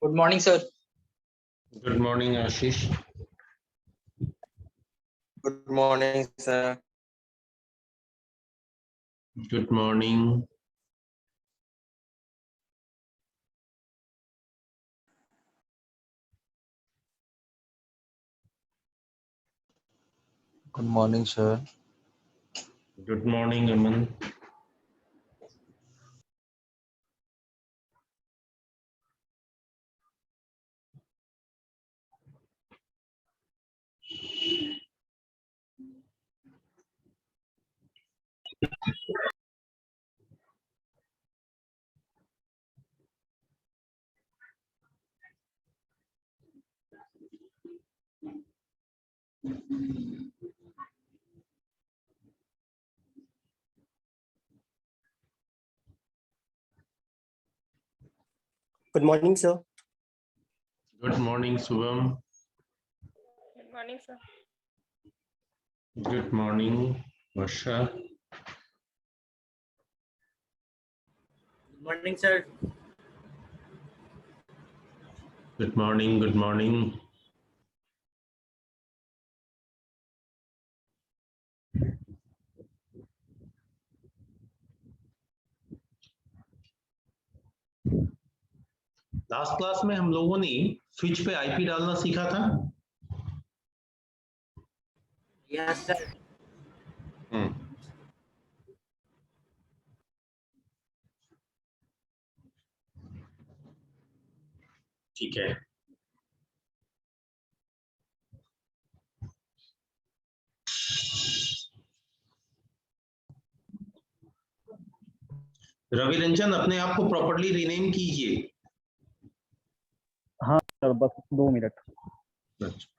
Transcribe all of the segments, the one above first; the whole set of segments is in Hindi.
Good morning, sir. Good morning, Ashish. Good morning, sir. Good morning. Good morning, sir. Good morning, Aman. Good morning, sir. Good morning, Subham. Good morning, sir. Good morning, Varsha. Good morning, sir. Good morning. Good morning. Last class में हम लोगों ने स्विच पे आईपी डालना सीखा था। Yes, sir. ठीक है। रवि रंजन, अपने आप को प्रॉपर्ली रीनेम कीजिए। हाँ सर, बस 2 मिनट। अच्छा।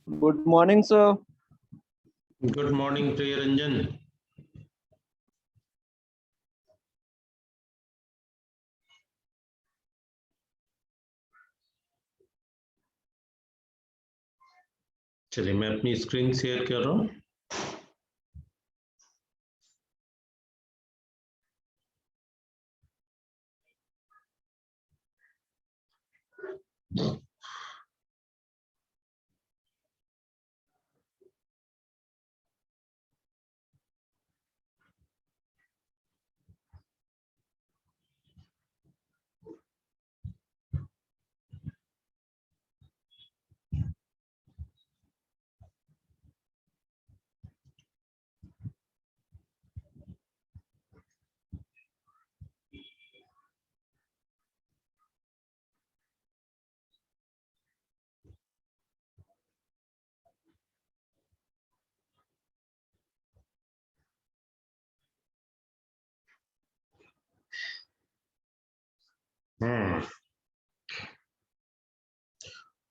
Good morning sir. Good morning प्रिय रंजन। चलिए, मैं अपनी स्क्रीन शेयर कर रहा हूँ।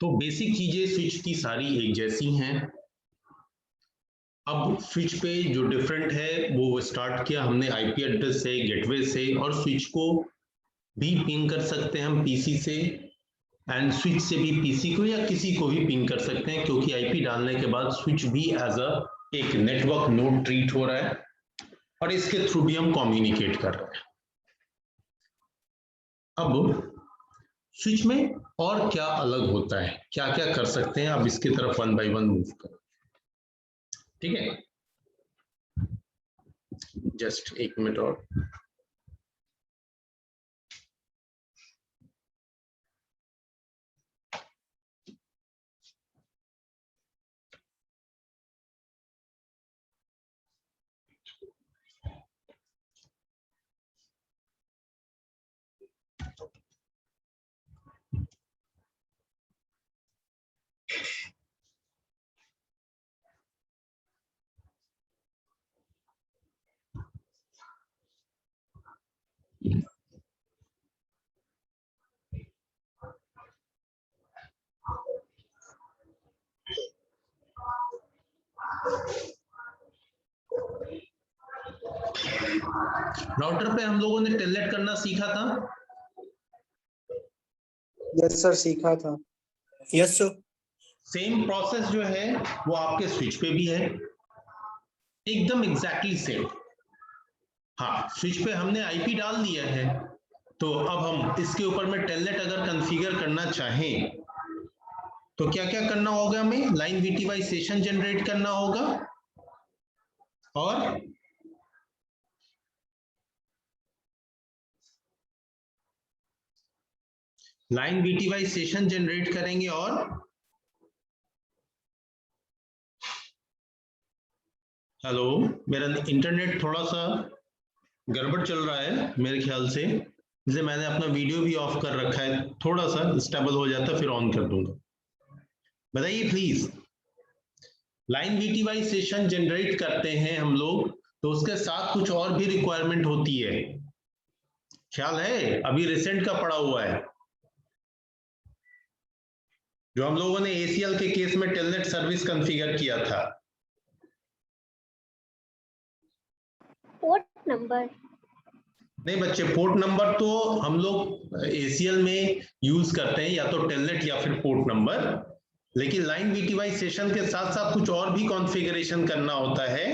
तो बेसिक चीजें स्विच की सारी एक जैसी हैं। अब स्विच पे जो डिफरेंट है वो स्टार्ट किया हमने आईपी एड्रेस से, गेटवे से, और स्विच को भी पिंग कर सकते हैं हम पीसी से, एंड स्विच से भी पीसी को या किसी को भी पिंग कर सकते हैं, क्योंकि आईपी डालने के बाद स्विच भी एज अ एक नेटवर्क नोड ट्रीट हो रहा है और इसके थ्रू भी हम कम्युनिकेट कर रहे हैं। अब स्विच में और क्या अलग होता है, क्या क्या कर सकते हैं, अब इसकी तरफ वन बाय वन मूव करो। ठीक है, जस्ट एक मिनट और। राउटर पे हम लोगों ने टेलनेट करना सीखा था। यस सर, सीखा था। Yes sir. सेम प्रोसेस जो है वो आपके स्विच पे भी है, एकदम एग्जैक्टली सेम। हाँ, स्विच पे हमने आईपी डाल दिया है, तो अब हम इसके ऊपर में टेलनेट अगर कॉन्फ़िगर करना चाहें तो क्या क्या करना होगा? हमें लाइन वीटीवाई सेशन जनरेट करना होगा और लाइन वीटीवाई सेशन जनरेट करेंगे और हेलो, मेरा इंटरनेट थोड़ा सा गड़बड़ चल रहा है मेरे ख्याल से, इसलिए मैंने अपना वीडियो भी ऑफ कर रखा है। थोड़ा सा स्टेबल हो जाता फिर ऑन कर दूंगा। बताइए प्लीज, लाइन वीटीवाई सेशन जनरेट करते हैं हम लोग तो उसके साथ कुछ और भी रिक्वायरमेंट होती है, ख्याल है? अभी रिसेंट का पड़ा हुआ है जो हम लोगों ने एसीएल के केस में टेलनेट सर्विस कॉन्फ़िगर किया था। Port number. नहीं बच्चे, पोर्ट नंबर तो हम लोग एसीएल में यूज करते हैं, या तो टेलनेट या फिर पोर्ट नंबर, लेकिन लाइन वीटीवाई सेशन के साथ साथ कुछ और भी कॉन्फ़िगरेशन करना होता है।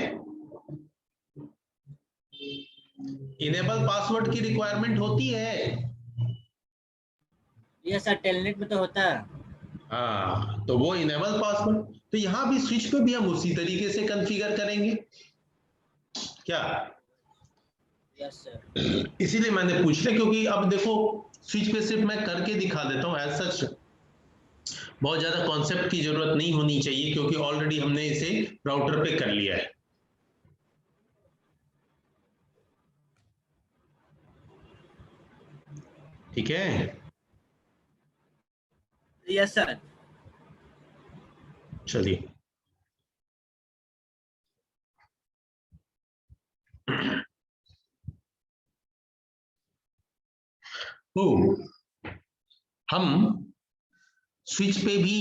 इनेबल पासवर्ड की रिक्वायरमेंट होती है। यस सर, टेलनेट में तो होता है। हाँ, तो वो इनेबल पासवर्ड, तो यहां भी स्विच पे भी हम उसी तरीके से कॉन्फ़िगर करेंगे क्या? Yes sir. इसीलिए मैंने पूछ लिया, क्योंकि अब देखो स्विच पे सिर्फ मैं करके दिखा देता हूँ, एज सच बहुत ज्यादा कॉन्सेप्ट की जरूरत नहीं होनी चाहिए, क्योंकि ऑलरेडी हमने इसे राउटर पे कर लिया है। ठीक है, यस सर। चलिए। तो हम स्विच पे भी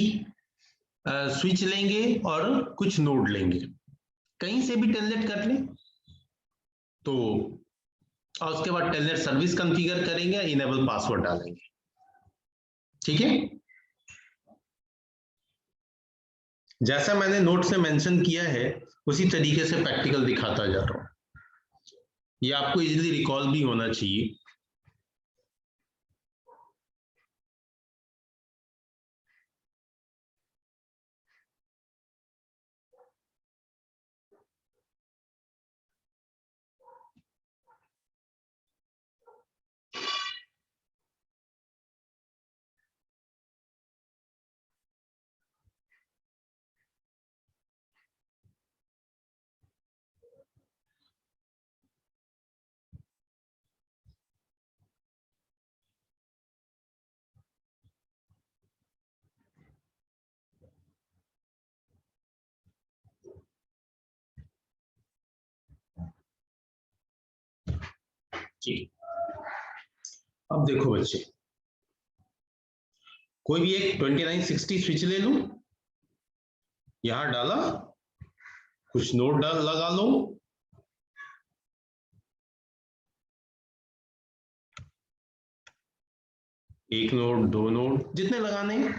स्विच लेंगे और कुछ नोड लेंगे, कहीं से भी टेलनेट कर लें, तो और उसके बाद टेलनेट सर्विस कॉन्फ़िगर करेंगे, इनेबल पासवर्ड डालेंगे। ठीक है, जैसा मैंने नोट से मेंशन किया है उसी तरीके से प्रैक्टिकल दिखाता जा रहा हूं, ये आपको इजीली रिकॉल भी होना चाहिए। ठीक, अब देखो बच्चे, कोई भी एक 2960 स्विच ले लूं, यहां डाला, कुछ नोड डाल लगा लो, एक नोड, दो नोड, जितने लगाने हैं।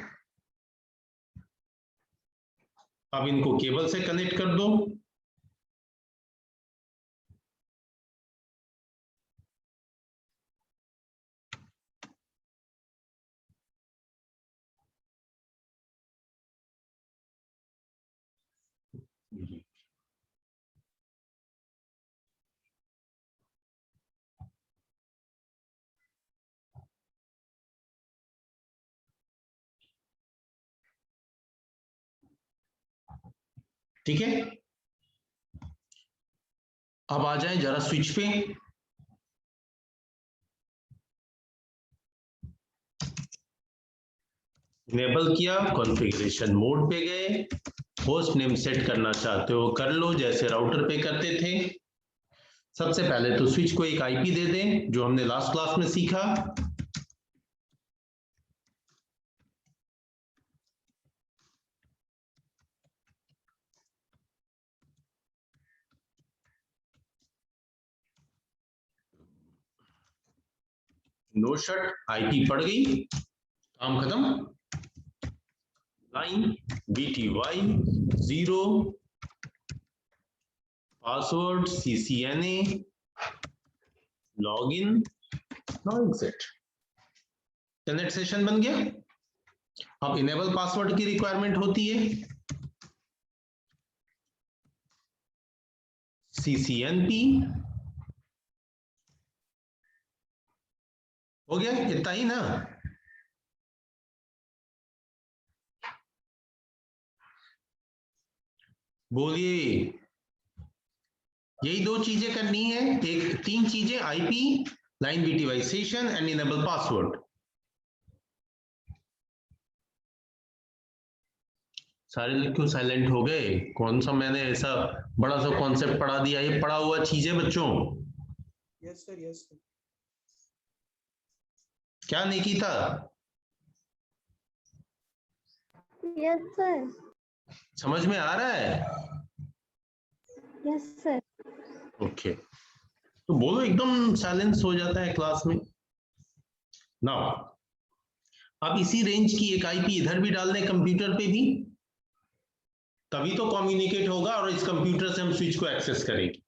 अब इनको केबल से कनेक्ट कर दो। ठीक है, अब आ जाए जरा स्विच पे। इनेबल किया, कॉन्फ़िगरेशन मोड पे गए, होस्ट नेम सेट करना चाहते हो कर लो, जैसे राउटर पे करते थे। सबसे पहले तो स्विच को एक आईपी दे दें, जो हमने लास्ट क्लास में सीखा। नो शट, आईपी पड़ गई, काम खत्म। Line BTY 0 password CCNA login now exit. Telnet session बन गया। अब इनेबल पासवर्ड की रिक्वायरमेंट होती है, CCNP हो गया, इतना ही ना। बोलिए, यही दो चीजें करनी है, एक तीन चीजें, IP, line BTY session and enable password. सारे लोग क्यों साइलेंट हो गए? कौन सा मैंने ऐसा बड़ा सा कॉन्सेप्ट पढ़ा दिया? ये पढ़ा हुआ चीजें बच्चों। Yes sir, yes sir. क्या निकिता? Yes sir. समझ में आ रहा है? Yes sir. ओके, तो बोलो, एकदम साइलेंस हो जाता है क्लास में। नाउ अब इसी रेंज की एक आईपी इधर भी डाल दें कंप्यूटर पे भी, तभी तो कम्युनिकेट होगा और इस कंप्यूटर से हम स्विच को एक्सेस करेंगे।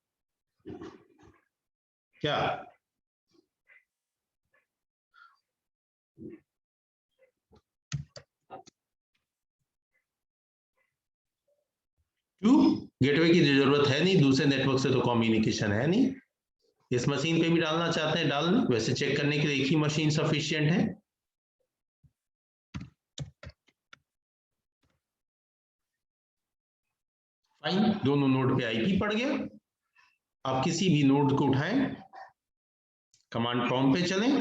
क्या? क्यों? गेटवे की जरूरत है नहीं, दूसरे नेटवर्क से तो कम्युनिकेशन है नहीं। इस मशीन पे भी डालना चाहते हैं डाल लें, वैसे चेक करने के लिए एक ही मशीन सफिशिएंट है। फाइन, दोनों नोड पे आईपी पड़ गया। आप किसी भी नोड को उठाएं, कमांड प्रॉम्प्ट पे चलें,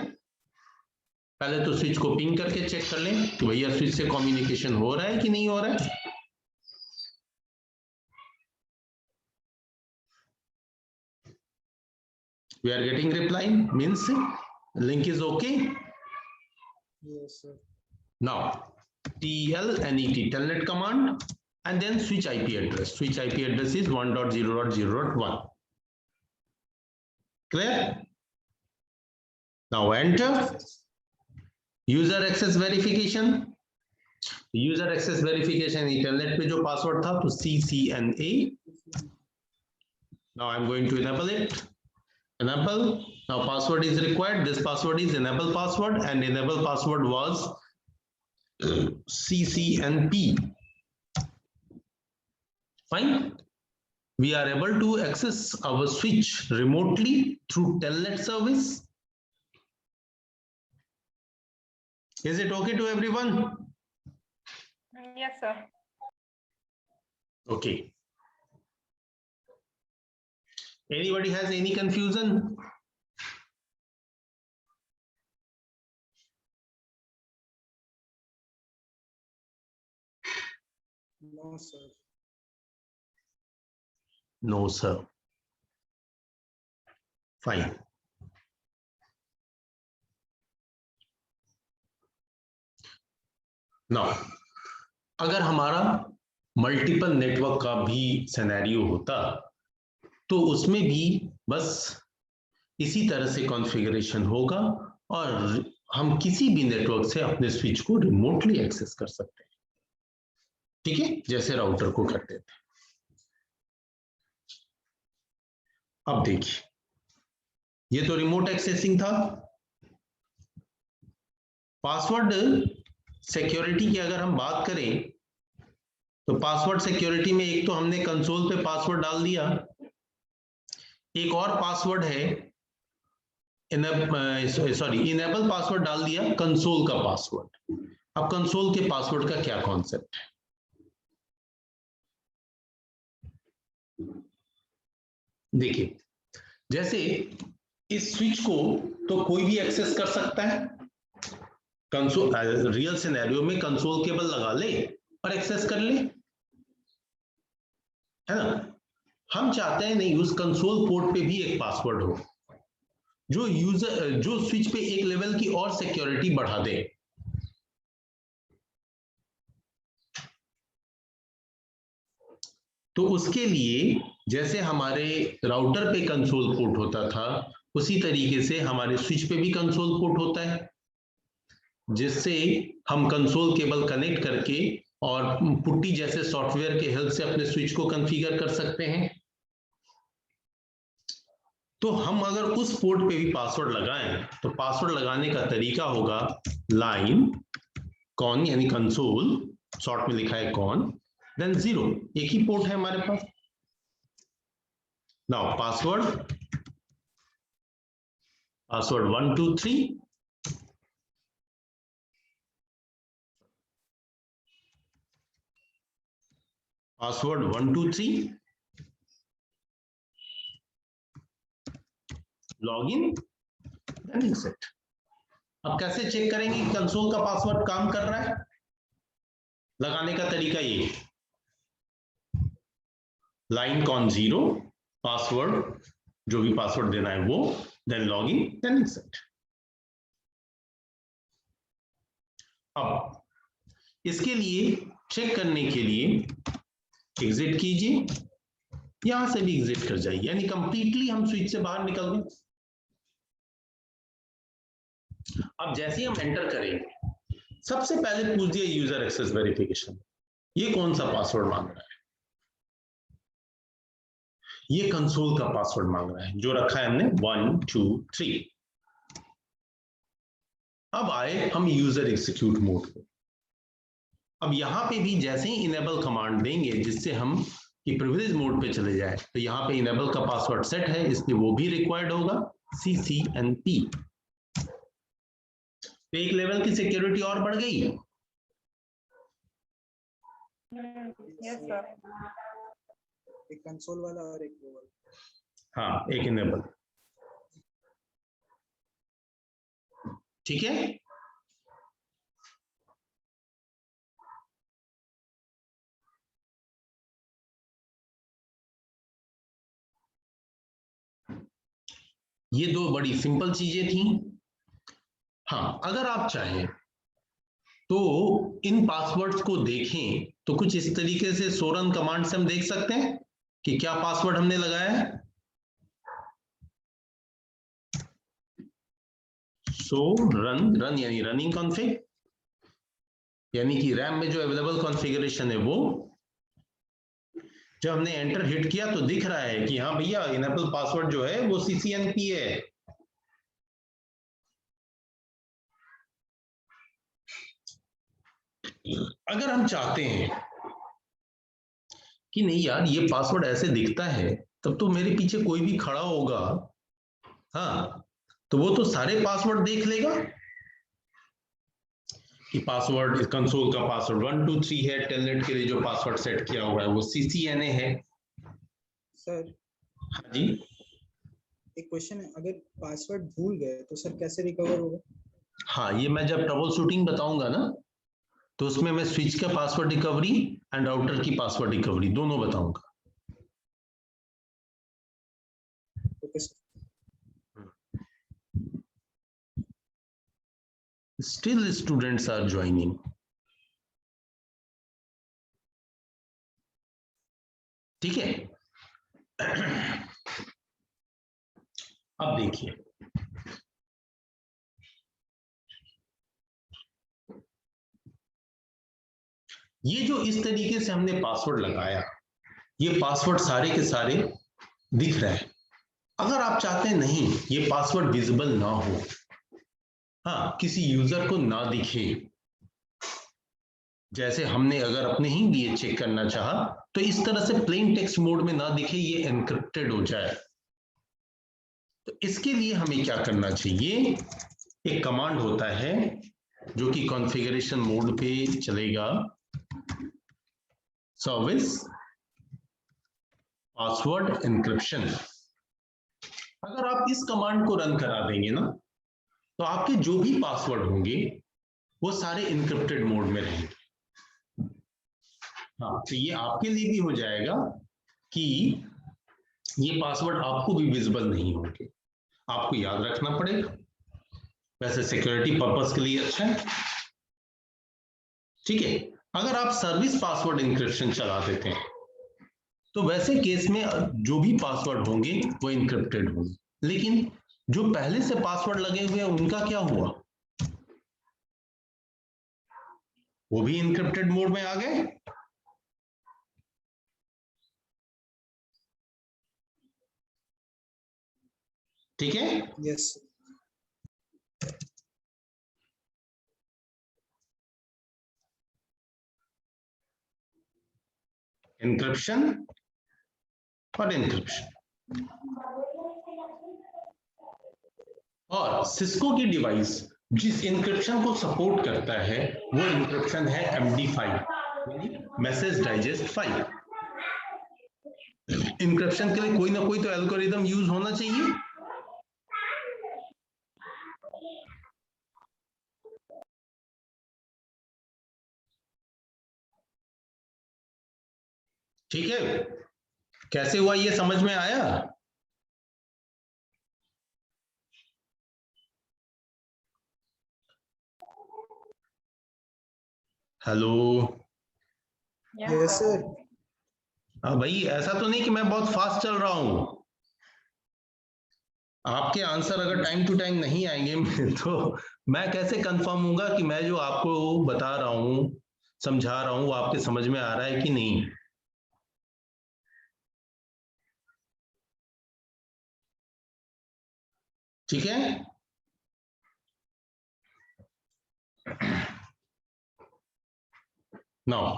पहले तो स्विच को पिंग करके चेक कर लें कि भैया स्विच से कम्युनिकेशन हो रहा है कि नहीं हो रहा है। We are getting reply, means link is okay. Yes sir. Now TLNET, telnet command, and then switch IP address. Switch IP address is 1.0.0.1. Clear? Now enter. User access verification. User access verification telnet पे जो password था तो CCNA. Now I'm going to enable it. Enable. Now password is required. This password is enable password, and enable password was CCNP. Fine. We are able to access our switch remotely through telnet service. Is it okay to everyone? Yes sir. Okay. Anybody has any confusion? No sir. No sir. Fine. Now अगर हमारा मल्टीपल नेटवर्क का भी सिनेरियो होता तो उसमें भी बस इसी तरह से कॉन्फ़िगरेशन होगा और हम किसी भी नेटवर्क से अपने स्विच को रिमोटली एक्सेस कर सकते हैं, ठीक है, जैसे राउटर को करते थे। अब देखिए, ये तो रिमोट एक्सेसिंग था। पासवर्ड सिक्योरिटी की अगर हम बात करें तो पासवर्ड सिक्योरिटी में एक तो हमने कंसोल पे पासवर्ड डाल दिया, एक और पासवर्ड है इनेबल पासवर्ड डाल दिया, कंसोल का पासवर्ड। अब कंसोल के पासवर्ड का क्या कॉन्सेप्ट है? देखिए, जैसे इस स्विच को तो कोई भी एक्सेस कर सकता है, कंसोल रियल सिनेरियो में कंसोल केबल लगा ले और एक्सेस कर ले, है ना। हम चाहते हैं नहीं, उस कंसोल पोर्ट पे भी एक पासवर्ड हो जो स्विच पे एक लेवल की और सिक्योरिटी बढ़ा दे। तो उसके लिए जैसे हमारे राउटर पे कंसोल पोर्ट होता था, उसी तरीके से हमारे स्विच पे भी कंसोल पोर्ट होता है, जिससे हम कंसोल केबल कनेक्ट करके और पुट्टी जैसे सॉफ्टवेयर के हेल्प से अपने स्विच को कॉन्फ़िगर कर सकते हैं। तो हम अगर उस पोर्ट पे भी पासवर्ड लगाएं तो पासवर्ड लगाने का तरीका होगा लाइन कॉन यानी कंसोल, शॉर्ट में लिखा है कॉन, देन 0, एक ही पोर्ट है हमारे पास। Now password 1 2 3, password 1 2 3, login, then accept. अब कैसे चेक करेंगे कि कंसोल का पासवर्ड काम कर रहा है? लगाने का तरीका ये, लाइन कॉन 0, पासवर्ड जो भी पासवर्ड देना है वो, देन लॉगिन, देन एक्सेप्ट। अब इसके लिए चेक करने के लिए एग्जिट कीजिए, यहां से भी एग्जिट कर जाइए, यानी कंप्लीटली हम स्विच से बाहर निकल गए। अब जैसे ही हम एंटर करेंगे, सबसे पहले पूछ दिया यूजर एक्सेस वेरिफिकेशन, ये कौन सा पासवर्ड मांग रहा है? ये कंसोल का पासवर्ड मांग रहा है जो रखा है हमने 1 2 3। अब आए हम यूजर एग्जीक्यूट मोड पे। अब यहां पे भी जैसे ही इनेबल कमांड देंगे जिससे हम कि प्रिविलेज मोड पे चले जाए, तो यहाँ पे इनेबल का पासवर्ड सेट है, इसलिए वो भी रिक्वायर्ड होगा CCNP। तो एक लेवल की सिक्योरिटी और बढ़ गई। Yes sir. एक कंसोल वाला और एक वो वाला। हाँ, एक इनेबल, ठीक है। ये दो बड़ी सिंपल चीजें थी। हाँ, अगर आप चाहें तो इन पासवर्ड्स को देखें तो कुछ इस तरीके से सोरन कमांड से हम देख सकते हैं कि क्या पासवर्ड हमने लगाया है। सो रन यानी रनिंग कॉन्फ़िग, यानी कि रैम में जो अवेलेबल कॉन्फ़िगरेशन है वो, जब हमने एंटर हिट किया तो दिख रहा है कि हाँ भैया इनेबल पासवर्ड जो है वो CCNP है। अगर हम चाहते हैं कि नहीं यार ये पासवर्ड ऐसे दिखता है, तब तो मेरे पीछे कोई भी खड़ा होगा, हाँ, तो वो तो सारे पासवर्ड देख लेगा कि पासवर्ड कंसोल का पासवर्ड 1 2 3 है, टेलनेट के लिए जो पासवर्ड सेट किया हुआ है वो CCNA है। सर हाँ जी, एक क्वेश्चन है, अगर पासवर्ड भूल गए तो सर कैसे रिकवर होगा? हाँ, ये मैं जब ट्रबल शूटिंग बताऊंगा ना तो उसमें मैं स्विच का पासवर्ड रिकवरी एंड राउटर की पासवर्ड रिकवरी दोनों बताऊंगा। Okay sir. Still students are joining. ठीक है। अब देखिए, ये जो इस तरीके से हमने पासवर्ड लगाया, ये पासवर्ड सारे के सारे दिख रहे हैं। अगर आप चाहते हैं नहीं ये पासवर्ड विजिबल ना हो, हाँ, किसी यूजर को ना दिखे, जैसे हमने अगर अपने ही लिए चेक करना चाहा तो इस तरह से प्लेन टेक्स्ट मोड में ना दिखे, ये एनक्रिप्टेड हो जाए, तो इसके लिए हमें क्या करना चाहिए? एक कमांड होता है जो कि कॉन्फ़िगरेशन मोड पे चलेगा, सर्विस पासवर्ड एन्क्रिप्शन। अगर आप इस कमांड को रन करा देंगे ना तो आपके जो भी पासवर्ड होंगे वो सारे एन्क्रिप्टेड मोड में रहेंगे। हाँ, तो ये आपके लिए भी हो जाएगा कि ये पासवर्ड आपको भी विजिबल नहीं होंगे, आपको याद रखना पड़ेगा। वैसे सिक्योरिटी पर्पस के लिए अच्छा है, ठीक है। अगर आप सर्विस पासवर्ड एन्क्रिप्शन चला देते हैं तो वैसे केस में जो भी पासवर्ड होंगे वो एन्क्रिप्टेड होंगे, लेकिन जो पहले से पासवर्ड लगे हुए हैं उनका क्या हुआ? वो भी इनक्रिप्टेड मोड में आ गए। ठीक है, यस इंक्रिप्शन और इंक्रिप्शन। और सिस्को की डिवाइस जिस इंक्रिप्शन को सपोर्ट करता है वो इंक्रिप्शन है MD5, मैसेज डाइजेस्ट 5। इंक्रिप्शन के लिए कोई ना कोई तो एल्गोरिदम यूज होना चाहिए। ठीक है, कैसे हुआ ये समझ में आया? हेलो। Yes sir. हाँ भाई, ऐसा तो नहीं कि मैं बहुत फास्ट चल रहा हूं। आपके आंसर अगर टाइम टू टाइम नहीं आएंगे तो मैं कैसे कंफर्म होऊंगा कि मैं जो आपको बता रहा हूं, समझा रहा हूं, वो आपके समझ में आ रहा है कि नहीं? ठीक है, नाउ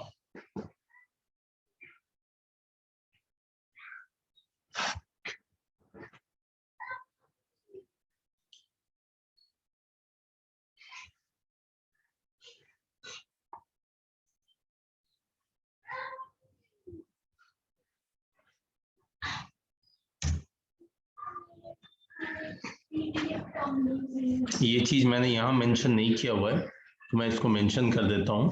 ये चीज मैंने यहां मेंशन नहीं किया हुआ है तो मैं इसको मेंशन कर देता हूं।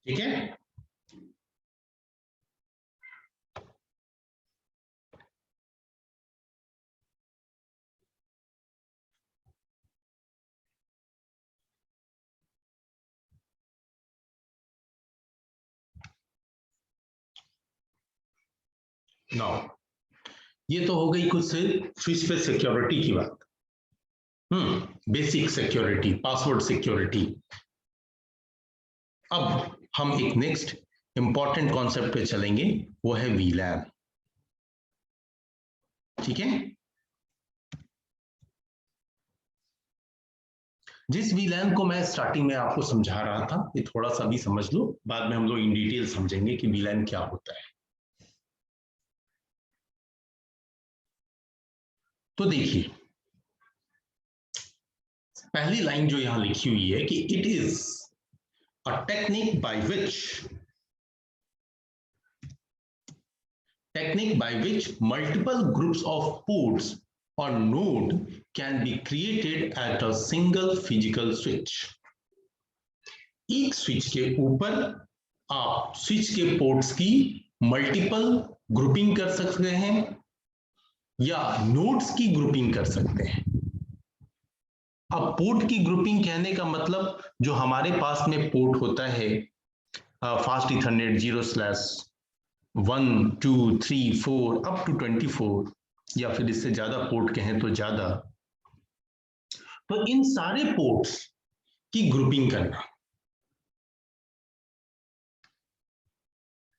ठीक है, नाउ ये तो हो गई कुछ से स्विच पे सिक्योरिटी की बात। Basic security, password security. अब हम एक नेक्स्ट इंपॉर्टेंट कॉन्सेप्ट पे चलेंगे, वो है वीलैन। ठीक है, जिस वीलैन को मैं स्टार्टिंग में आपको समझा रहा था, ये थोड़ा सा भी समझ लो, बाद में हम लोग इन डिटेल समझेंगे कि वीलैन क्या होता है। तो देखिए, पहली लाइन जो यहां लिखी हुई है कि it is a technique by which multiple groups of ports or node can be created at a single physical switch। एक स्विच के ऊपर आप स्विच के पोर्ट्स की मल्टीपल ग्रुपिंग कर सकते हैं या नोड्स की ग्रुपिंग कर सकते हैं। अब पोर्ट की ग्रुपिंग कहने का मतलब जो हमारे पास में पोर्ट होता है फास्ट इथरनेट 0/1 2 3 4 अप टू 24 या फिर इससे ज्यादा पोर्ट कहें तो ज्यादा, तो इन सारे पोर्ट्स की ग्रुपिंग करना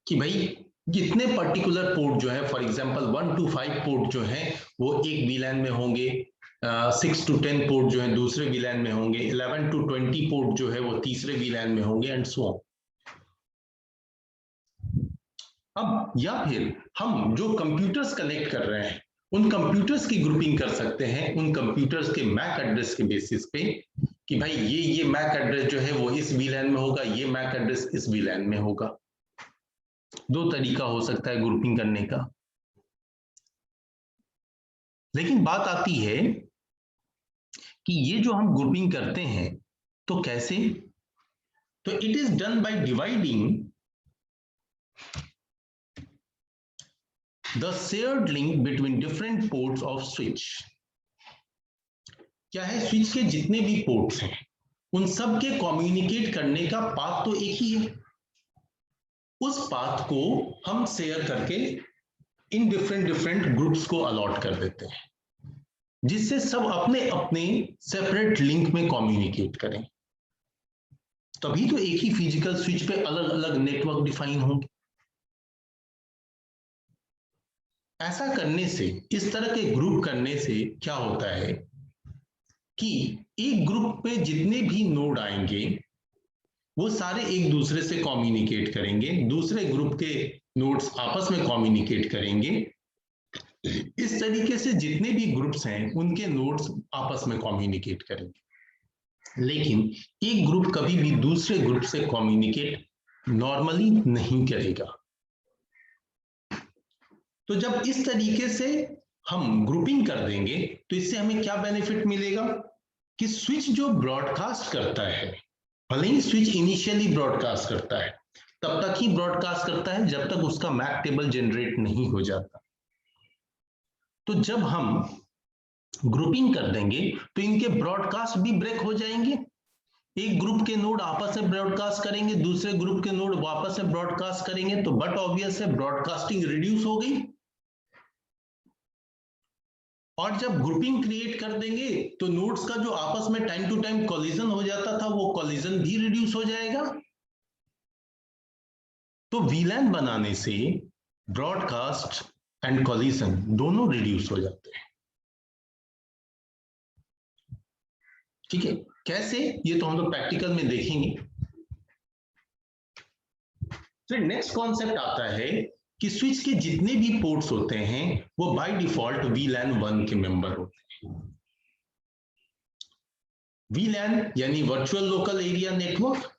कि भाई कितने पर्टिकुलर पोर्ट जो है, फॉर एग्जांपल 1 to 5 पोर्ट जो है वो एक वीलैन में होंगे, 6 to 10 पोर्ट जो है दूसरे वीलैन में होंगे, 11 to 20 पोर्ट जो है वो तीसरे वीलैन में होंगे, एंड सो ऑन। अब या फिर हम जो कंप्यूटर्स कनेक्ट कर रहे हैं उन कंप्यूटर्स की ग्रुपिंग कर सकते हैं, उन कंप्यूटर्स के मैक एड्रेस के बेसिस पे कि भाई ये मैक एड्रेस जो है वो इस VLAN में होगा, ये मैक एड्रेस इस VLAN में होगा। दो तरीका हो सकता है ग्रुपिंग करने का। लेकिन बात आती है कि ये जो हम ग्रुपिंग करते हैं तो कैसे? तो it is done by dividing the shared link between different ports off switch. क्या है, स्विच के जितने भी पोर्ट्स हैं उन सब के कम्युनिकेट करने का पाथ तो एक ही है। उस पाथ को हम शेयर करके इन डिफरेंट ग्रुप्स को अलॉट कर देते हैं, जिससे सब अपने अपने सेपरेट लिंक में कम्युनिकेट करें। तभी तो एक ही फिजिकल स्विच पे अलग अलग नेटवर्क डिफाइन होंगे। ऐसा करने से, इस तरह के ग्रुप करने से क्या होता है कि एक ग्रुप में जितने भी नोड आएंगे वो सारे एक दूसरे से कम्युनिकेट करेंगे, दूसरे ग्रुप के नोड्स आपस में कम्युनिकेट करेंगे। इस तरीके से जितने भी ग्रुप्स हैं उनके नोड्स आपस में कम्युनिकेट करेंगे। लेकिन एक ग्रुप कभी भी दूसरे ग्रुप से कम्युनिकेट नॉर्मली नहीं करेगा। तो जब इस तरीके से हम ग्रुपिंग कर देंगे तो इससे हमें क्या बेनिफिट मिलेगा कि स्विच जो ब्रॉडकास्ट करता है, भले ही स्विच इनिशियली ब्रॉडकास्ट करता है, तब तक ही ब्रॉडकास्ट करता है जब तक उसका मैक टेबल जनरेट नहीं हो जाता। तो जब हम ग्रुपिंग कर देंगे तो इनके ब्रॉडकास्ट भी ब्रेक हो जाएंगे। एक ग्रुप के नोड आपस में ब्रॉडकास्ट करेंगे, दूसरे ग्रुप के नोड वापस से ब्रॉडकास्ट करेंगे, तो बट ऑब्वियस है ब्रॉडकास्टिंग रिड्यूस हो गई। और जब ग्रुपिंग क्रिएट कर देंगे तो नोड्स का जो आपस में टाइम टू टाइम कोलिजन हो जाता था वो कोलिजन भी रिड्यूस हो जाएगा। तो VLAN बनाने से ब्रॉडकास्ट एंड कोलिजन दोनों रिड्यूस हो जाते हैं। ठीक है, कैसे, ये तो हम लोग प्रैक्टिकल में देखेंगे। फिर नेक्स्ट कॉन्सेप्ट आता है कि स्विच के जितने भी पोर्ट्स होते हैं वो बाय डिफॉल्ट VLAN 1 के मेंबर होते हैं। VLAN यानी वर्चुअल लोकल एरिया नेटवर्क।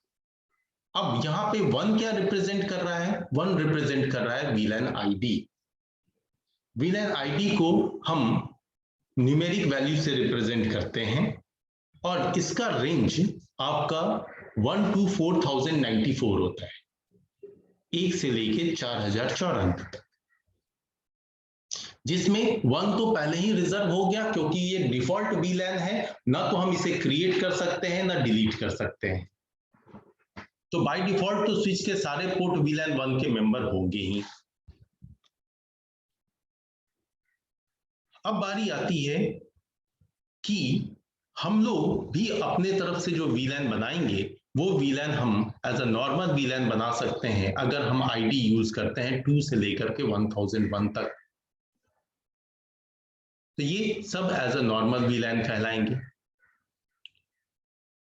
अब यहां पे 1 क्या रिप्रेजेंट कर रहा है? 1 रिप्रेजेंट कर रहा है VLAN ID। VLAN ID को हम न्यूमेरिक वैल्यू से रिप्रेजेंट करते हैं और इसका रेंज आपका 1 to 4094 होता है, 1 से लेके 4054 तक, जिसमें 1 तो पहले ही रिजर्व हो गया क्योंकि ये डिफॉल्ट VLAN है, ना तो हम इसे क्रिएट कर सकते हैं ना डिलीट कर सकते हैं। तो बाय डिफॉल्ट तो स्विच के सारे पोर्ट VLAN 1 के मेंबर होंगे ही। अब बारी आती है कि हम लोग भी अपने तरफ से जो VLAN बनाएंगे वो VLAN हम एज अ नॉर्मल VLAN बना सकते हैं अगर हम ID यूज करते हैं 2 से लेकर के 1001 तक। तो ये सब एज अ नॉर्मल VLAN कहलाएंगे।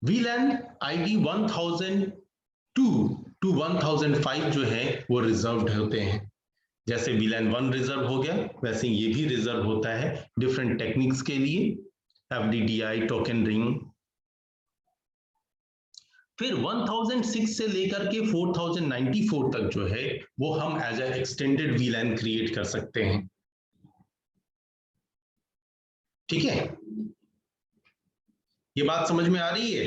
VLAN ID 1002 to 1005 जो है वो रिजर्व्ड होते हैं। जैसे VLAN 1 रिजर्व हो गया वैसे ये भी रिजर्व होता है डिफरेंट टेक्निक्स के लिए, FDDI, टोकन रिंग। फिर 1006 से लेकर के 4094 तक जो है वो हम as a extended VLAN create कर सकते हैं। ठीक है, ये बात समझ में आ रही है?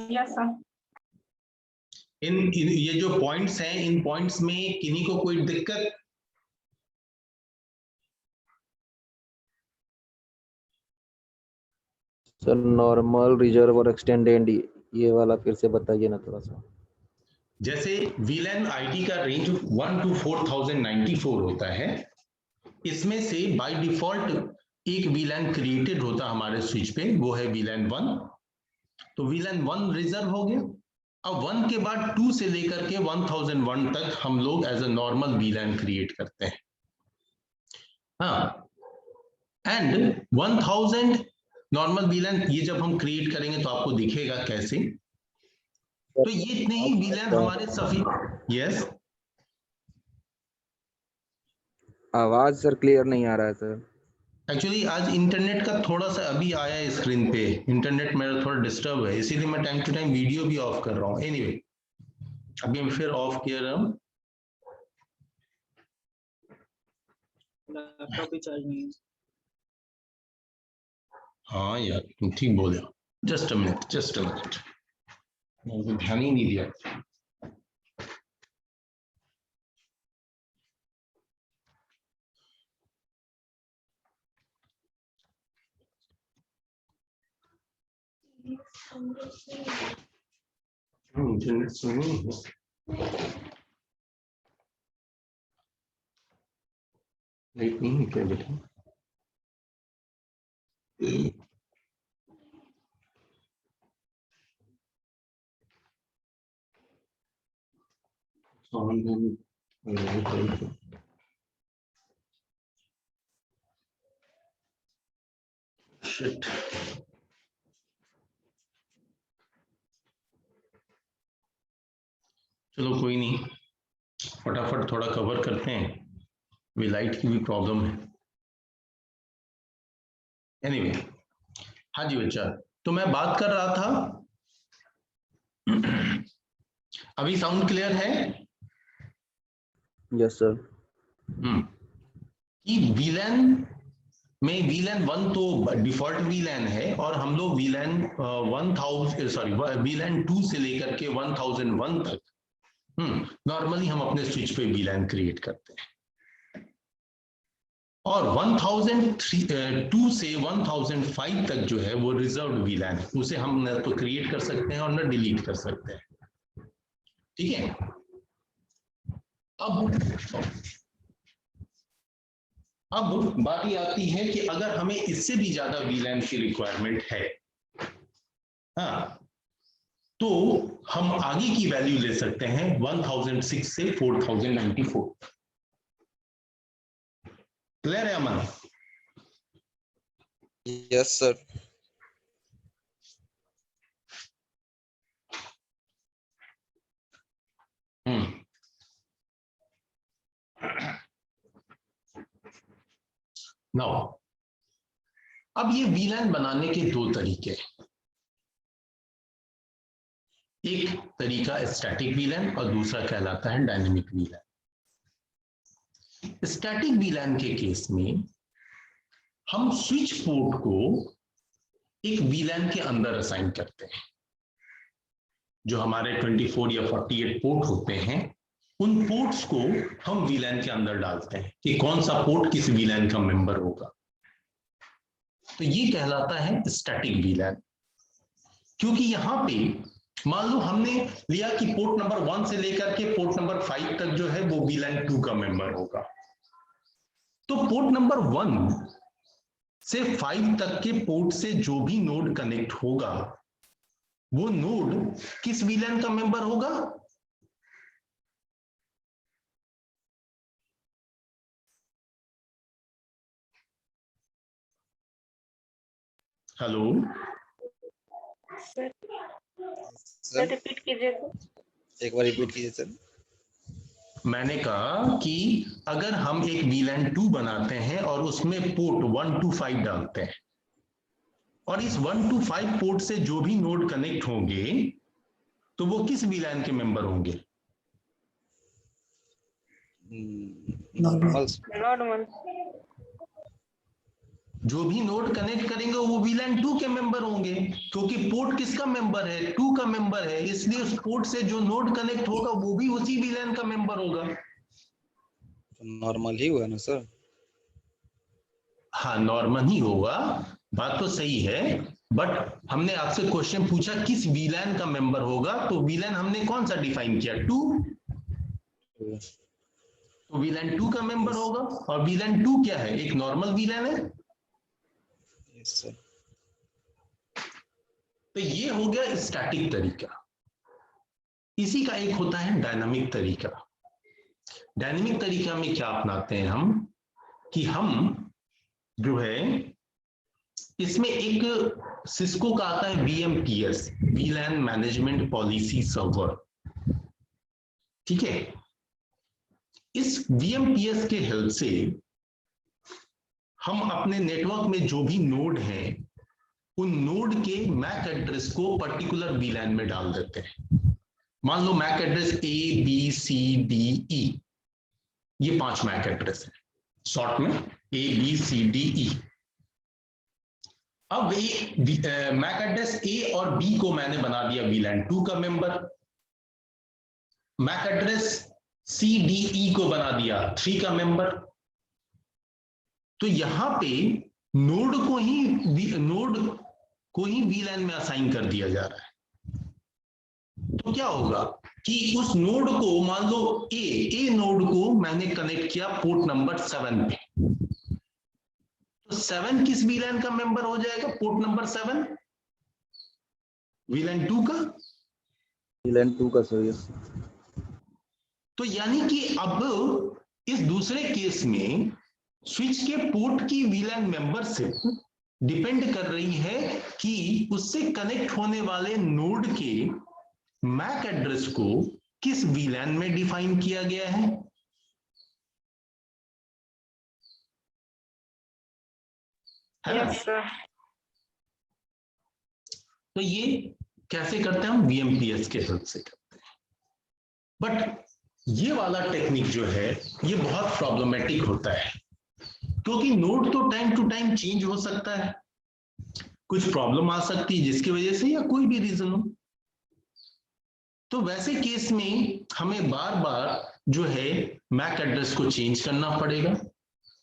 Yes, sir. इन ये जो पॉइंट्स हैं, इन पॉइंट्स में किन्हीं को कोई दिक्कत? सर नॉर्मल, रिजर्व और एक्सटेंडेड, ये वाला फिर से बताइए ना थोड़ा सा। जैसे VLAN ID का रेंज 1 to 4094 होता है, इसमें से बाय डिफॉल्ट एक VLAN क्रिएटेड होता हमारे स्विच पे, वो है VLAN 1। तो VLAN 1 रिजर्व हो गया। अब 1 के बाद 2 से लेकर के 1001 तक हम लोग as a normal VLAN create करते हैं। हाँ, एंड 1000 नॉर्मल VLAN ये जब हम क्रिएट करेंगे तो आपको दिखेगा कैसे। तो ये इतने ही VLAN हमारे सफी। यस, आवाज सर क्लियर नहीं आ रहा है सर। एक्चुअली आज इंटरनेट का थोड़ा सा अभी आया है स्क्रीन पे, इंटरनेट मेरा थोड़ा डिस्टर्ब है, इसीलिए मैं टाइम टू टाइम वीडियो भी ऑफ कर रहा हूँ। एनीवे अभी मैं फिर ऑफ किया रहा हूँ। लैपटॉप भी चार्ज नहीं है। हाँ यार तुम ठीक बोले। जस्ट अ मिनट मैंने ध्यान ही नहीं दिया। इंटरनेट सुनी लाइट नहीं है क्या बेटा? Shit. चलो कोई नहीं, फटाफट थोड़ा कवर करते हैं, वे लाइट की भी प्रॉब्लम है। एनीवे हाँ जी बच्चा, तो मैं बात कर रहा था अभी साउंड क्लियर है? Yes sir. कि वीलैन में वीलैन 1 तो डिफॉल्ट वीलैन है और हम लोग वीलैन 1000 सॉरी वीलैन 2 से लेकर के 1001 तक नॉर्मली हम अपने स्विच पे वीलैन क्रिएट करते हैं, और 1002 से 1005 तक जो है वो रिजर्व्ड वीलैन है, उसे हम न तो क्रिएट कर सकते हैं और न डिलीट कर सकते हैं। ठीक है, अब बात आती है कि अगर हमें इससे भी ज्यादा वीलैन की रिक्वायरमेंट है, हाँ, तो हम आगे की वैल्यू ले सकते हैं 1006 से 4094। क्लियर है अमन? Yes sir. नाउ अब ये वीलैन बनाने के दो तरीके हैं, एक तरीका स्टैटिक वीलैन और दूसरा कहलाता है डायनेमिक वीलैन। स्टैटिक वीलैन के केस में हम स्विच पोर्ट को एक वीलैन के अंदर असाइन करते हैं। जो हमारे 24 या 48 पोर्ट होते हैं, उन पोर्ट्स को हम वीलैन के अंदर डालते हैं कि कौन सा पोर्ट किस वीलैन का मेंबर होगा। तो ये कहलाता है स्टैटिक वीलैन, क्योंकि यहां पे मान लो हमने लिया कि पोर्ट नंबर 1 से लेकर के पोर्ट नंबर 5 तक जो है वो वीलैन 2 का मेंबर होगा। तो पोर्ट नंबर 1 से 5 तक के पोर्ट से जो भी नोड कनेक्ट होगा, वो नोड किस वीलैन का मेंबर होगा? हेलो सर रिपीट कीजिए तो। एक बार रिपीट कीजिए सर। मैंने कहा कि अगर हम एक वीलैन 2 बनाते हैं और उसमें पोर्ट 1 to 5 डालते हैं, और इस 1 to 5 पोर्ट से जो भी नोड कनेक्ट होंगे तो वो किस वीलैन के मेंबर होंगे? नॉर्मल। नॉर्मल। जो भी नोड कनेक्ट करेंगे वो वीलैन 2 के मेंबर होंगे, क्योंकि पोर्ट किसका मेंबर है? 2 का मेंबर है, इसलिए उस पोर्ट से जो नोड कनेक्ट होगा वो भी उसी वीलैन का मेंबर होगा। नॉर्मल ही हुआ ना सर? हाँ नॉर्मल ही होगा, बात तो सही है, बट हमने आपसे क्वेश्चन पूछा किस वीलैन का मेंबर होगा, तो वीलैन हमने कौन सा डिफाइन किया? 2। तो वीलैन 2 का मेंबर होगा, और वीलैन 2 क्या है? एक नॉर्मल वीलैन है। Yes sir. तो ये हो गया स्टैटिक तरीका। इसी का एक होता है डायनामिक तरीका। डायनामिक तरीका में क्या अपनाते हैं हम कि हम जो है इसमें एक सिस्को का आता है VMPS, वीलैन मैनेजमेंट पॉलिसी सर्वर। ठीक है, इस VMPS के हेल्प से हम अपने नेटवर्क में जो भी नोड हैं उन नोड के मैक एड्रेस को पर्टिकुलर वीलैन में डाल देते हैं। मान लो मैक एड्रेस ABCDE, ये 5 मैक एड्रेस है शॉर्ट में ABCDE। अब मैक एड्रेस A और B को मैंने बना दिया वीलैन 2 का मेंबर, मैक एड्रेस CDE को बना दिया 3 का मेंबर। तो यहां पे नोड को ही वीलैन में असाइन कर दिया जा रहा है। तो क्या होगा कि उस नोड को मान लो ए नोड को मैंने कनेक्ट किया पोर्ट नंबर 7 पे, तो 7 किस वीलैन का मेंबर हो जाएगा? पोर्ट नंबर 7 वीलैन 2 का, वीलैन 2 का सर। यस। तो यानी कि अब इस दूसरे केस में स्विच के पोर्ट की वीलैन मेंबरशिप डिपेंड कर रही है कि उससे कनेक्ट होने वाले नोड के मैक एड्रेस को किस वीलैन में डिफाइन किया गया है। है ना? Yes sir. तो ये कैसे करते हैं हम? VMPS के हेल्प से करते हैं। बट ये वाला टेक्निक जो है ये बहुत प्रॉब्लमेटिक होता है, क्योंकि नोड तो टाइम टू टाइम चेंज हो सकता है, कुछ प्रॉब्लम आ सकती है जिसकी वजह से, या कोई भी रीजन हो। तो वैसे केस में हमें बार बार जो है मैक एड्रेस को चेंज करना पड़ेगा।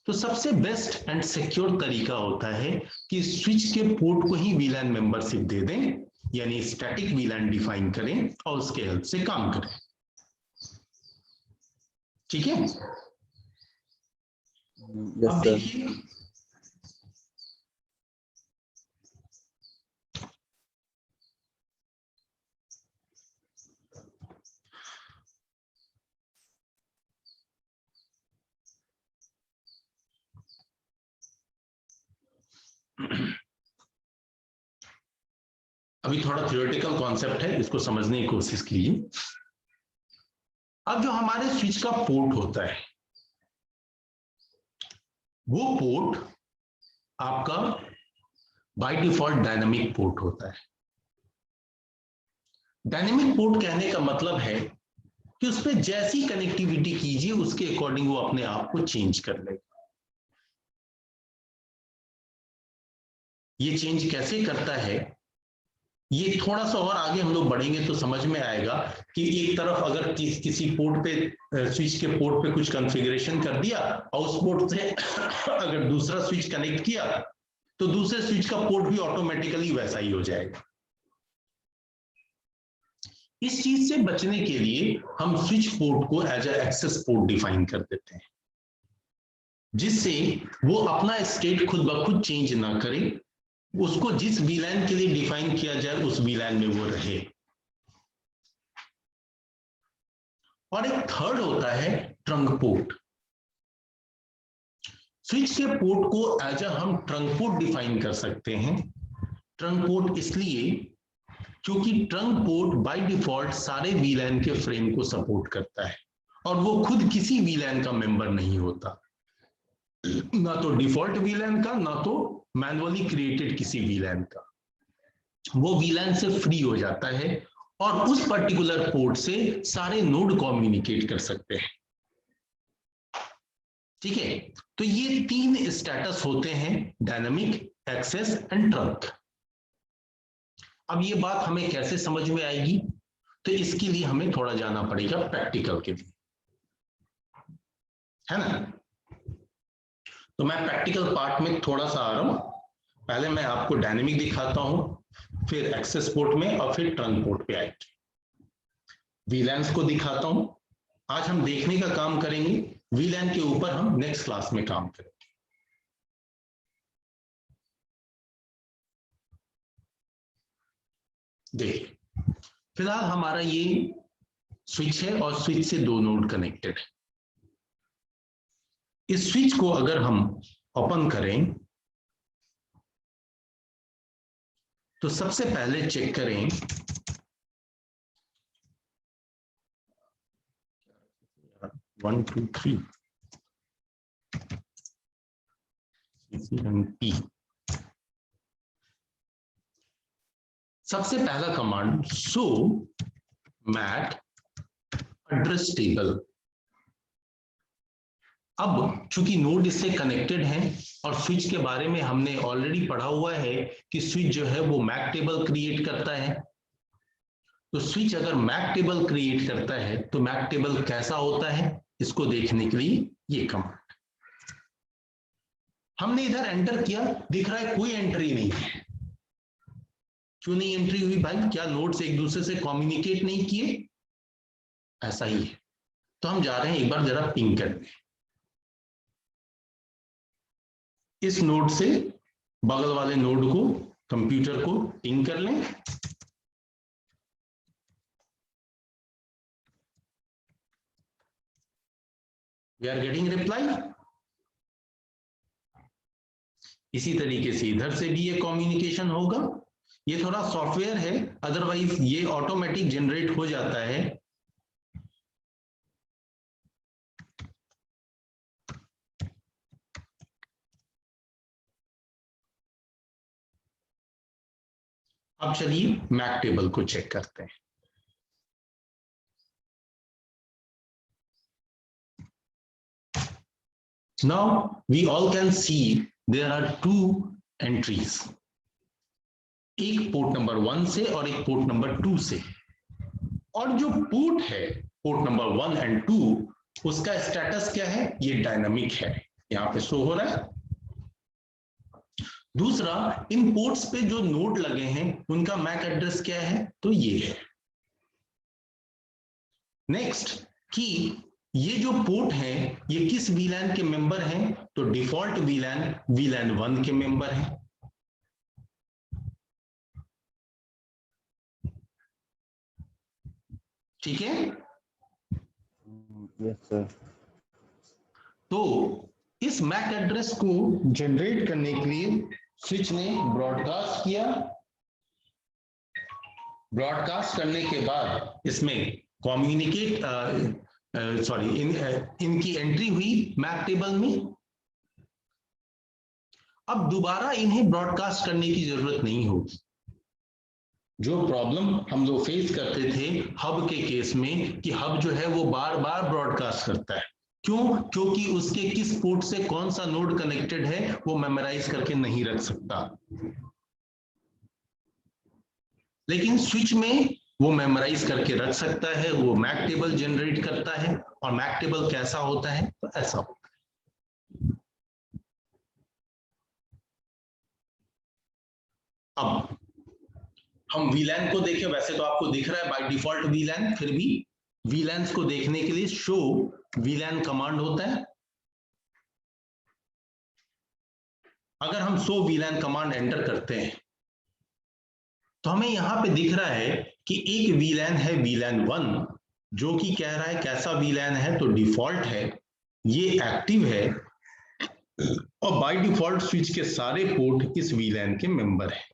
तो सबसे बेस्ट एंड सिक्योर तरीका होता है कि स्विच के पोर्ट को ही वीलैन मेंबरशिप दे दें, यानी स्टैटिक वीलैन डिफाइन करें और उसके हेल्प से काम करें। ठीक है? यस अब सर। देखिए, अभी थोड़ा थियोरेटिकल कॉन्सेप्ट है, इसको समझने की कोशिश कीजिए। अब जो हमारे स्विच का पोर्ट होता है, वो पोर्ट आपका बाय डिफॉल्ट डायनामिक पोर्ट होता है। डायनामिक पोर्ट कहने का मतलब है कि उस पर जैसी कनेक्टिविटी कीजिए उसके अकॉर्डिंग वो अपने आप को चेंज कर लेगा। ये चेंज कैसे करता है, ये थोड़ा सा और आगे हम लोग बढ़ेंगे तो समझ में आएगा कि एक तरफ अगर किसी पोर्ट पे, स्विच के पोर्ट पे कुछ कॉन्फ़िगरेशन कर दिया और उस पोर्ट से अगर दूसरा स्विच कनेक्ट किया तो दूसरे स्विच का पोर्ट भी ऑटोमेटिकली वैसा ही हो जाएगा। इस चीज से बचने के लिए हम स्विच पोर्ट को as a access port define कर देते हैं, जिससे वो अपना स्टेट खुद ब खुद चेंज ना करे, उसको जिस वीलैन के लिए डिफाइन किया जाए उस वीलैन में वो रहे। और एक थर्ड होता है ट्रंक पोर्ट। स्विच के पोर्ट को एज ए हम ट्रंक पोर्ट डिफाइन कर सकते हैं। ट्रंक पोर्ट इसलिए क्योंकि ट्रंक पोर्ट बाय डिफॉल्ट सारे वीलैन के फ्रेम को सपोर्ट करता है और वो खुद किसी वीलैन का मेंबर नहीं होता, ना तो डिफॉल्ट वीलैन का, ना तो मैन्युअली क्रिएटेड किसी वीलैन का। वो वीलैन से फ्री हो जाता है और उस पर्टिकुलर पोर्ट से सारे नोड कम्युनिकेट कर सकते हैं। ठीक है? तो ये 3 स्टेटस होते हैं, डायनामिक, एक्सेस एंड ट्रंक। अब ये बात हमें कैसे समझ में आएगी, तो इसके लिए हमें थोड़ा जाना पड़ेगा प्रैक्टिकल के लिए, है ना? तो मैं प्रैक्टिकल पार्ट में थोड़ा सा आ रहा हूं। पहले मैं आपको डायनेमिक दिखाता हूं, फिर एक्सेस पोर्ट में, और फिर ट्रंक पोर्ट पे आएंगे। वीलैन्स को दिखाता हूं। आज हम देखने का काम करेंगे, वीलैन के ऊपर हम नेक्स्ट क्लास में काम करेंगे। देखिए, फिलहाल हमारा ये स्विच है और स्विच से 2 नोड कनेक्टेड है। इस स्विच को अगर हम ओपन करें तो सबसे पहले चेक करें वन टू थ्री CMP। सबसे पहला command show mac address table. अब चूंकि नोड इससे कनेक्टेड है और स्विच के बारे में हमने ऑलरेडी पढ़ा हुआ है कि स्विच जो है वो मैक टेबल क्रिएट करता है, तो स्विच अगर मैक टेबल क्रिएट करता है तो मैक टेबल कैसा होता है इसको देखने के लिए ये कमांड हमने इधर एंटर किया, दिख रहा है कोई एंट्री नहीं है। क्यों नहीं एंट्री हुई भाई? क्या नोड्स एक दूसरे से कम्युनिकेट नहीं किए? ऐसा ही है। तो हम जा रहे हैं एक बार जरा पिंग करने, इस नोड से बगल वाले नोड को, कंप्यूटर को पिंग कर लें। We are getting reply. इसी तरीके से इधर से भी ये कम्युनिकेशन होगा। ये थोड़ा सॉफ्टवेयर है, अदरवाइज ये ऑटोमेटिक जनरेट हो जाता है। अब चलिए मैक टेबल को चेक करते हैं। Now we all can see there are two entries, एक पोर्ट नंबर 1 से और एक पोर्ट नंबर 2 से, और जो पोर्ट है पोर्ट नंबर 1 एंड 2 उसका स्टेटस क्या है? ये डायनामिक है, यहां पे शो हो रहा है। दूसरा, इन पोर्ट्स पे जो नोड लगे हैं उनका मैक एड्रेस क्या है? तो ये है। नेक्स्ट कि ये जो पोर्ट है ये किस वीलैन के मेंबर हैं? तो डिफॉल्ट वीलैन 1 के मेंबर हैं। ठीक है? Yes sir. तो इस मैक एड्रेस को जनरेट करने के लिए स्विच ने ब्रॉडकास्ट किया। ब्रॉडकास्ट करने के बाद इसमें कम्युनिकेट इनकी एंट्री हुई मैक टेबल में। अब दोबारा इन्हें ब्रॉडकास्ट करने की जरूरत नहीं होगी। जो प्रॉब्लम हम लोग फेस करते थे हब के केस में कि हब जो है वो बार बार ब्रॉडकास्ट करता है, क्यों? क्योंकि उसके किस पोर्ट से कौन सा नोड कनेक्टेड है वो मेमोराइज करके नहीं रख सकता। लेकिन स्विच में वो मेमोराइज करके रख सकता है, वो मैक टेबल जनरेट करता है। और मैक टेबल कैसा होता है? तो ऐसा होता है। अब हम वीलैन को देखें, वैसे तो आपको दिख रहा है बाय डिफॉल्ट वीलैन, फिर भी वीलैन्स को देखने के लिए शो वीलैन कमांड होता है। अगर हम शो वीलैन कमांड एंटर करते हैं तो हमें यहां पे दिख रहा है कि एक वीलैन है वीलैन 1 जो कि कह रहा है कैसा वीलैन है? तो डिफॉल्ट है, ये एक्टिव है और बाय डिफॉल्ट स्विच के सारे पोर्ट इस वीलैन के मेंबर हैं।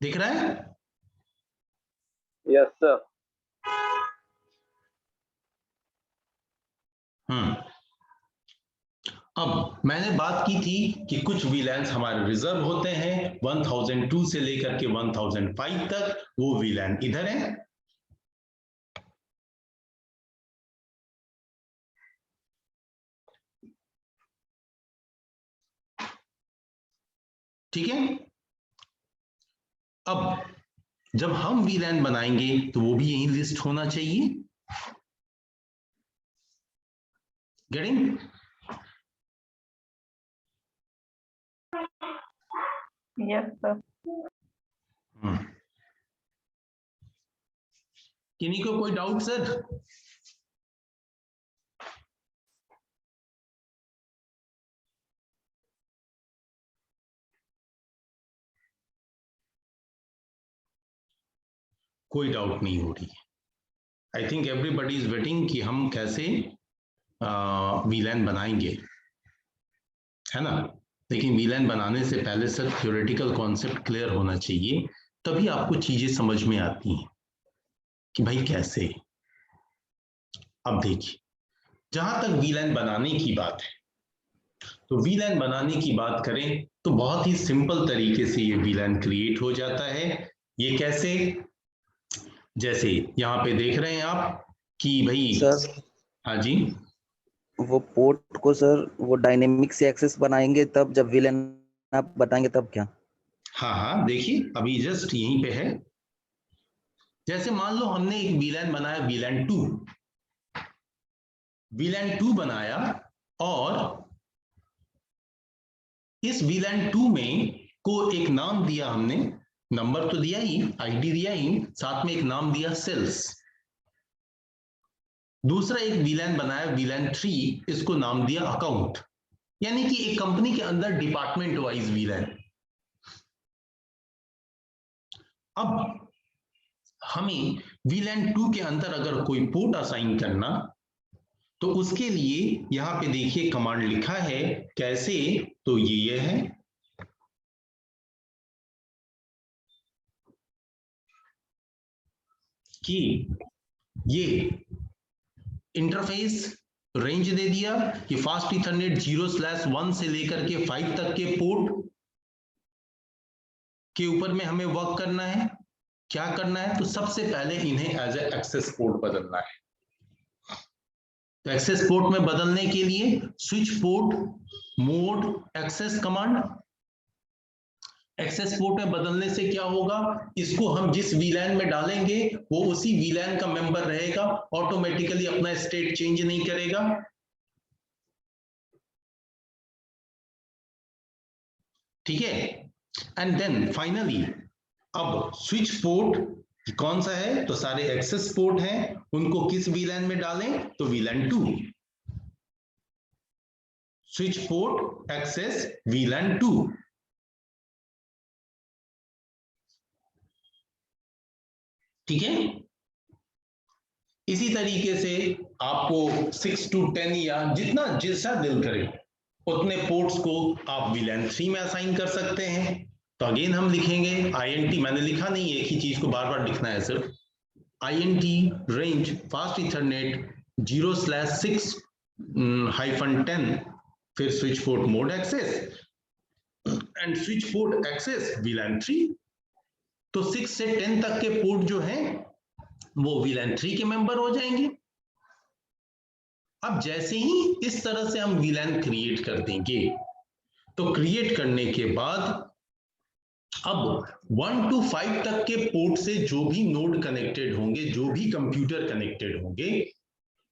दिख रहा है? Yes sir. अब मैंने बात की थी कि कुछ वीलैन्स हमारे रिजर्व होते हैं 1002 से लेकर के 1005 तक, वो वीलैन इधर है। ठीक है? अब जब हम वीलैन बनाएंगे तो वो भी यही लिस्ट होना चाहिए। गेटिंग? Yes sir. किन्हीं को कोई डाउट सर? कोई डाउट नहीं हो रही है। I think everybody is waiting कि हम कैसे वीलैन बनाएंगे, है ना? लेकिन वीलैन बनाने से पहले सर थ्योरेटिकल कॉन्सेप्ट क्लियर होना चाहिए, तभी आपको चीजें समझ में आती हैं कि भाई कैसे। अब देखिए, जहां तक वीलैन बनाने की बात है, तो वीलैन बनाने की बात करें तो बहुत ही सिंपल तरीके से ये वीलैन क्रिएट हो जाता है। ये कैसे? जैसे यहाँ पे देख रहे हैं आप कि भाई, सर हाँ जी, वो पोर्ट को सर वो डायनेमिक से एक्सेस बनाएंगे तब, जब विलन आप बताएंगे तब क्या? हाँ हाँ, देखिए अभी जस्ट यहीं पे है। जैसे मान लो हमने एक वीलैन बनाया, वीलैन 2 बनाया, और इस वीलैन 2 में को एक नाम दिया हमने, नंबर तो दिया ही, आईडी दिया ही, साथ में एक नाम दिया सेल्स। दूसरा एक वीलैन बनाया वीलैन 3, इसको नाम दिया अकाउंट, यानी कि एक कंपनी के अंदर डिपार्टमेंट वाइज वीलैन। अब हमें वीलैन 2 के अंदर अगर कोई पोर्ट असाइन करना, तो उसके लिए यहां पे देखिए कमांड लिखा है, कैसे? तो ये है कि ये इंटरफेस रेंज दे दिया कि फास्ट ईथरनेट 0/1 से लेकर के 5 तक के पोर्ट के ऊपर में हमें वर्क करना है। क्या करना है? तो सबसे पहले इन्हें एज ए एक्सेस पोर्ट बदलना है। तो एक्सेस पोर्ट में बदलने के लिए switch port mode access command. Access port में बदलने से क्या होगा? इसको हम जिस वीलैन में डालेंगे वो उसी वीलैन का मेंबर रहेगा, ऑटोमेटिकली अपना स्टेट चेंज नहीं करेगा। ठीक है? एंड देन फाइनली अब स्विच पोर्ट कौन सा है? तो सारे एक्सेस पोर्ट हैं, उनको किस वीलैन में डालें? तो VLAN 2। Switch port access VLAN 2। ठीक है? इसी तरीके से आपको 6 to 10 या जितना जैसा दिल करे उतने पोर्ट्स को आप वीलैन 3 में असाइन कर सकते हैं। तो अगेन हम लिखेंगे INT, मैंने लिखा नहीं, एक ही चीज को बार बार लिखना है सिर्फ। INT रेंज फास्ट ईथरनेट 0/6-10, फिर switch port mode access and switch port access VLAN 3। तो 6 से 10 तक के पोर्ट जो हैं वो वीलैन 3 के मेंबर हो जाएंगे। अब जैसे ही इस तरह से हम वीलैन क्रिएट कर देंगे, तो क्रिएट करने के बाद अब 1 to 5 तक के पोर्ट से जो भी नोड कनेक्टेड होंगे, जो भी कंप्यूटर कनेक्टेड होंगे,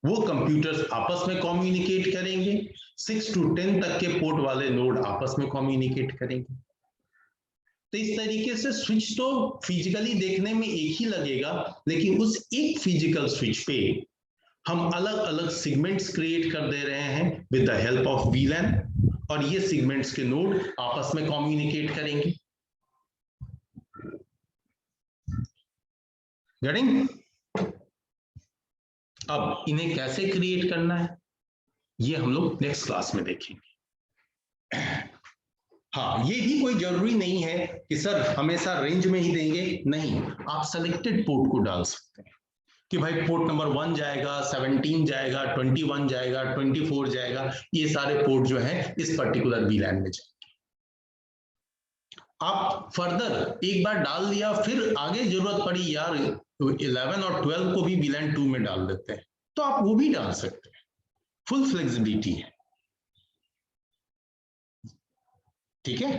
वो कंप्यूटर्स आपस में कम्युनिकेट करेंगे। 6 to 10 तक के पोर्ट वाले नोड आपस में कम्युनिकेट करेंगे। तो इस तरीके से स्विच तो फिजिकली देखने में एक ही लगेगा, लेकिन उस एक फिजिकल स्विच पे हम अलग अलग सेगमेंट्स क्रिएट कर दे रहे हैं विद द हेल्प ऑफ वीलैन, और ये सेगमेंट्स के नोड आपस में कम्युनिकेट करेंगे। गेटिंग? अब इन्हें कैसे क्रिएट करना है ये हम लोग नेक्स्ट क्लास में देखेंगे। हाँ, ये भी कोई जरूरी नहीं है कि सर हमेशा रेंज में ही देंगे, नहीं, आप सेलेक्टेड पोर्ट को डाल सकते हैं कि भाई पोर्ट नंबर 1 जाएगा, 17 जाएगा, 21 जाएगा, 24 जाएगा, ये सारे पोर्ट जो है इस पर्टिकुलर वीलैन में जाएंगे। आप फर्दर एक बार डाल दिया, फिर आगे जरूरत पड़ी यार 11 और 12 को भी वीलैन 2 में डाल देते हैं, तो आप वो भी डाल सकते हैं। फुल फ्लेक्सिबिलिटी है। ठीक है?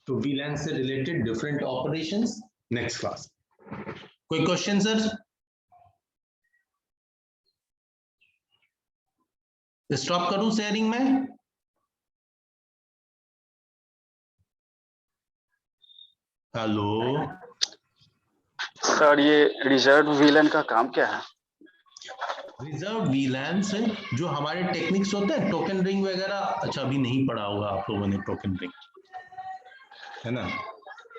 तो वीलैन से related different operations next class. कोई क्वेश्चन सर? स्टॉप करूं शेयरिंग में? हेलो सर, ये रिजर्व विलन का काम क्या है? रिजर्व वीलैन से जो हमारे टेक्निक्स होते हैं, टोकन रिंग वगैरह, अच्छा अभी नहीं पढ़ा होगा आप लोगों ने टोकन रिंग, है ना?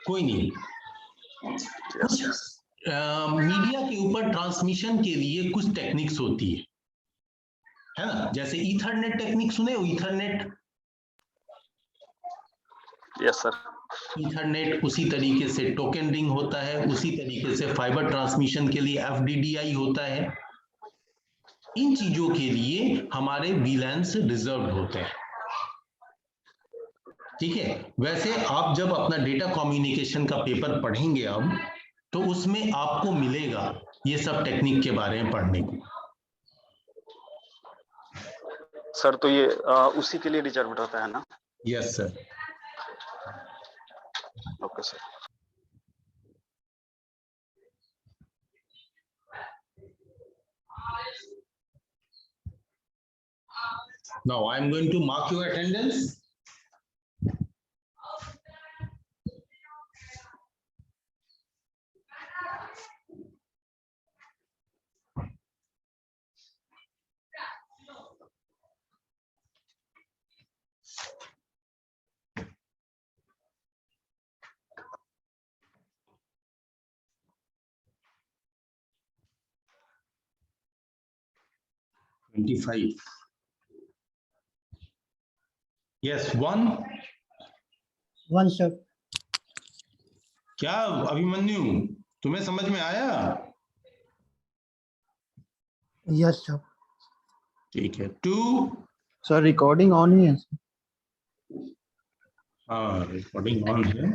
कोई नहीं। मीडिया के ऊपर ट्रांसमिशन के लिए कुछ टेक्निक्स होती है ना? जैसे ईथरनेट टेक्निक सुने हो? ईथरनेट? Yes sir. ईथरनेट उसी तरीके से टोकन रिंग होता है, उसी तरीके से फाइबर ट्रांसमिशन के लिए FDDI होता है। इन चीजों के लिए हमारे VLANs रिजर्व होते हैं, ठीक है। वैसे आप जब अपना डेटा कम्युनिकेशन का पेपर पढ़ेंगे अब, तो उसमें आपको मिलेगा ये सब टेक्निक के बारे में पढ़ने को। सर तो ये उसी के लिए रिजर्व रहता है ना? Yes sir. Okay sir. Now I am going to mark your attendance. $25. Yes, one. One sir. क्या अभिमन्यु, तुम्हें समझ में आया? Yes sir. ठीक है। 2. सर रिकॉर्डिंग ऑन ही है। हाँ, रिकॉर्डिंग ऑन है,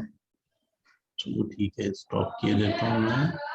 चलो ठीक है, स्टॉप किए देता हूँ मैं।